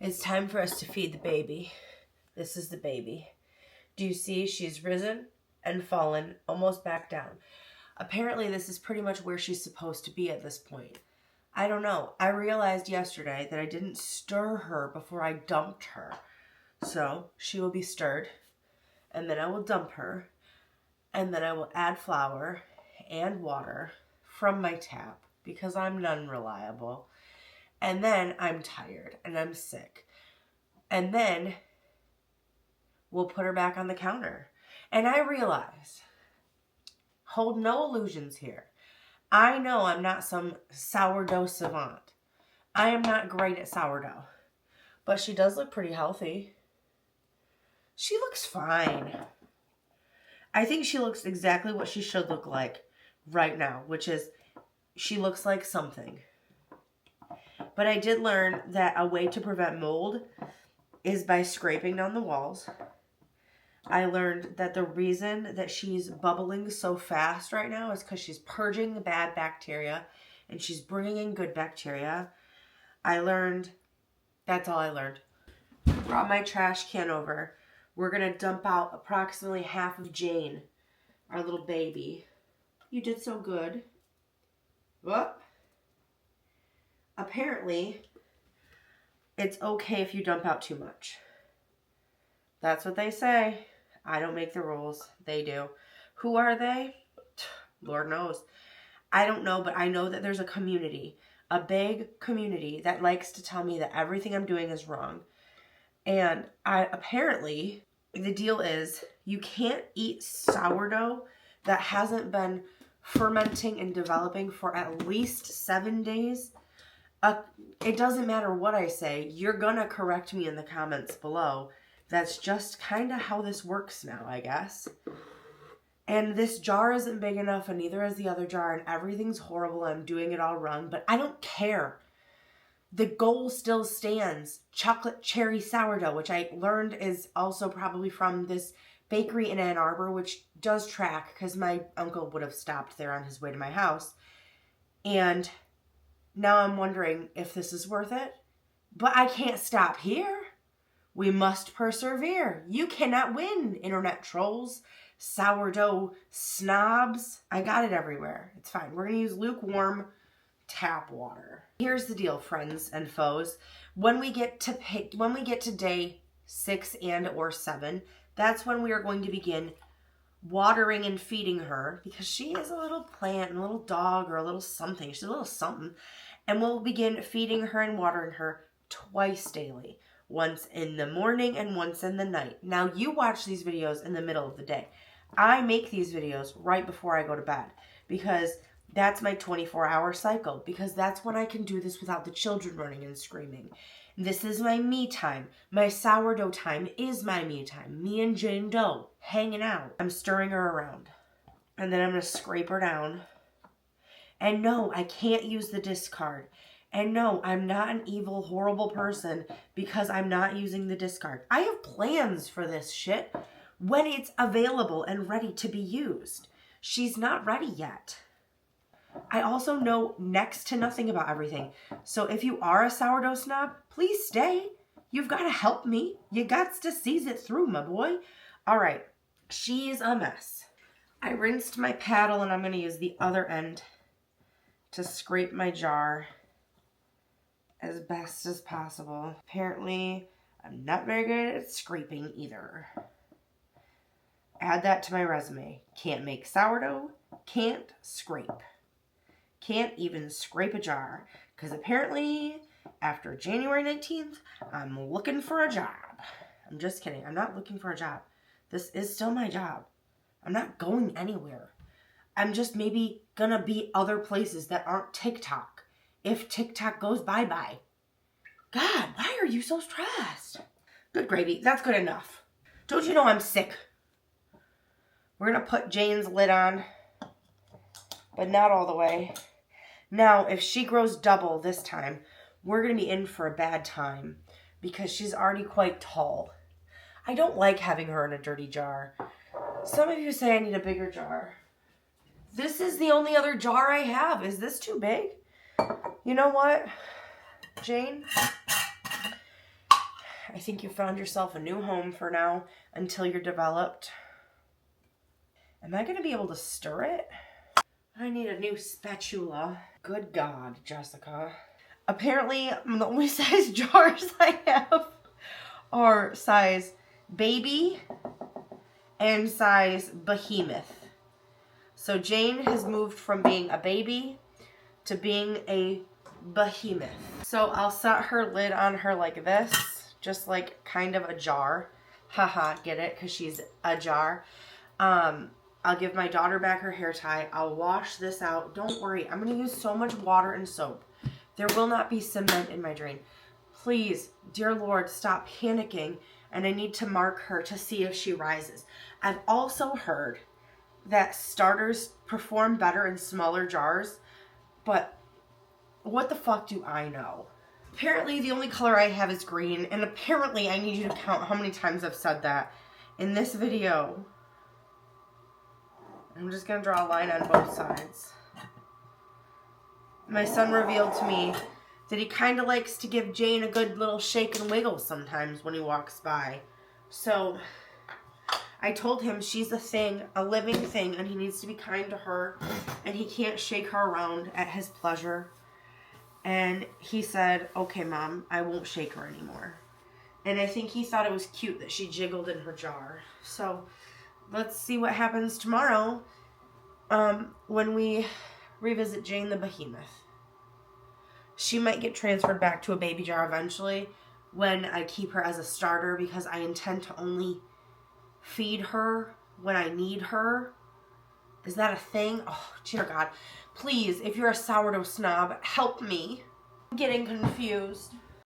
It's time for us to feed the baby. This is the baby. Do you see she's risen and fallen, almost back down? Apparently this is pretty much where she's supposed to be at this point. I don't know. I realized yesterday that I didn't stir her before I dumped her. So she will be stirred, and then I will dump her, and then I will add flour and water from my tap because I'm non-reliable. And then I'm tired and I'm sick. And then we'll put her back on the counter. And I realize, hold no illusions here. I know I'm not some sourdough savant. I am not great at sourdough. But she does look pretty healthy. She looks fine. I think she looks exactly what she should look like right now, which is she looks like something. But I did learn that a way to prevent mold is by scraping down the walls. I learned that the reason that she's bubbling so fast right now is because she's purging the bad bacteria and she's bringing in good bacteria. That's all I learned. Brought my trash can over. We're going to dump out approximately half of Jane, our little baby. You did so good. What? Apparently, it's okay if you dump out too much. That's what they say. I don't make the rules. They do. Who are they? Lord knows. I don't know, but I know that there's a community, a big community that likes to tell me that everything I'm doing is wrong. And apparently, the deal is you can't eat sourdough that hasn't been fermenting and developing for at least 7 days. It doesn't matter what I say. You're going to correct me in the comments below. That's just kind of how this works now, I guess. And this jar isn't big enough, and neither is the other jar, and everything's horrible. I'm doing it all wrong, but I don't care. The goal still stands. Chocolate cherry sourdough, which I learned is also probably from this bakery in Ann Arbor, which does track because my uncle would have stopped there on his way to my house. And now I'm wondering if this is worth it. But I can't stop here. We must persevere. You cannot win, internet trolls, sourdough snobs. I got it everywhere. It's fine. We're going to use lukewarm tap water. Here's the deal, friends and foes. When we get to day 6 and or 7, that's when we are going to begin watering and feeding her, because she is a little plant and a little dog or a little something. She's a little something. And we'll begin feeding her and watering her twice daily. Once in the morning and once in the night. Now, you watch these videos in the middle of the day. I make these videos right before I go to bed because that's my 24-hour cycle, because that's when I can do this without the children running and screaming. This is my me time. My sourdough time is my me time. Me and Jane Doe hanging out. I'm stirring her around. And then I'm going to scrape her down. And no, I can't use the discard. And no, I'm not an evil, horrible person because I'm not using the discard. I have plans for this shit when it's available and ready to be used. She's not ready yet. I also know next to nothing about everything. So if you are a sourdough snob, please stay. You've got to help me. You got to seize it through, my boy. All right. She's a mess. I rinsed my paddle and I'm going to use the other end to scrape my jar as best as possible. Apparently, I'm not very good at scraping either. Add that to my resume. Can't make sourdough, can't scrape. Can't even scrape a jar. Because apparently, after January 19th, I'm looking for a job. I'm just kidding. I'm not looking for a job. This is still my job. I'm not going anywhere. I'm just maybe gonna be other places that aren't TikTok. If TikTok goes bye-bye. God, why are you so stressed? Good gravy. That's good enough. Don't you know I'm sick? We're gonna put Jane's lid on, but not all the way. Now, if she grows double this time, we're going to be in for a bad time because she's already quite tall. I don't like having her in a dirty jar. Some of you say I need a bigger jar. This is the only other jar I have. Is this too big? You know what, Jane? I think you found yourself a new home for now until you're developed. Am I going to be able to stir it? I need a new spatula. Good God, Jessica. Apparently, the only size jars I have are size baby and size behemoth. So Jane has moved from being a baby to being a behemoth. So I'll set her lid on her like this, just like kind of a jar. Haha, get it? Because she's a jar. I'll give my daughter back her hair tie. I'll wash this out. Don't worry. I'm going to use so much water and soap. There will not be cement in my drain. Please, dear Lord, stop panicking. And I need to mark her to see if she rises. I've also heard that starters perform better in smaller jars. But what the fuck do I know? Apparently, the only color I have is green. And apparently, I need you to count how many times I've said that in this video. I'm just going to draw a line on both sides. My son revealed to me that he kind of likes to give Jane a good little shake and wiggle sometimes when he walks by. So I told him she's a thing, a living thing, and he needs to be kind to her, and he can't shake her around at his pleasure. And he said, okay, Mom, I won't shake her anymore. And I think he thought it was cute that she jiggled in her jar. So let's see what happens tomorrow when we revisit Jane the Behemoth. She might get transferred back to a baby jar eventually when I keep her as a starter, because I intend to only feed her when I need her. Is that a thing? Oh, dear God. Please, if you're a sourdough snob, help me. I'm getting confused.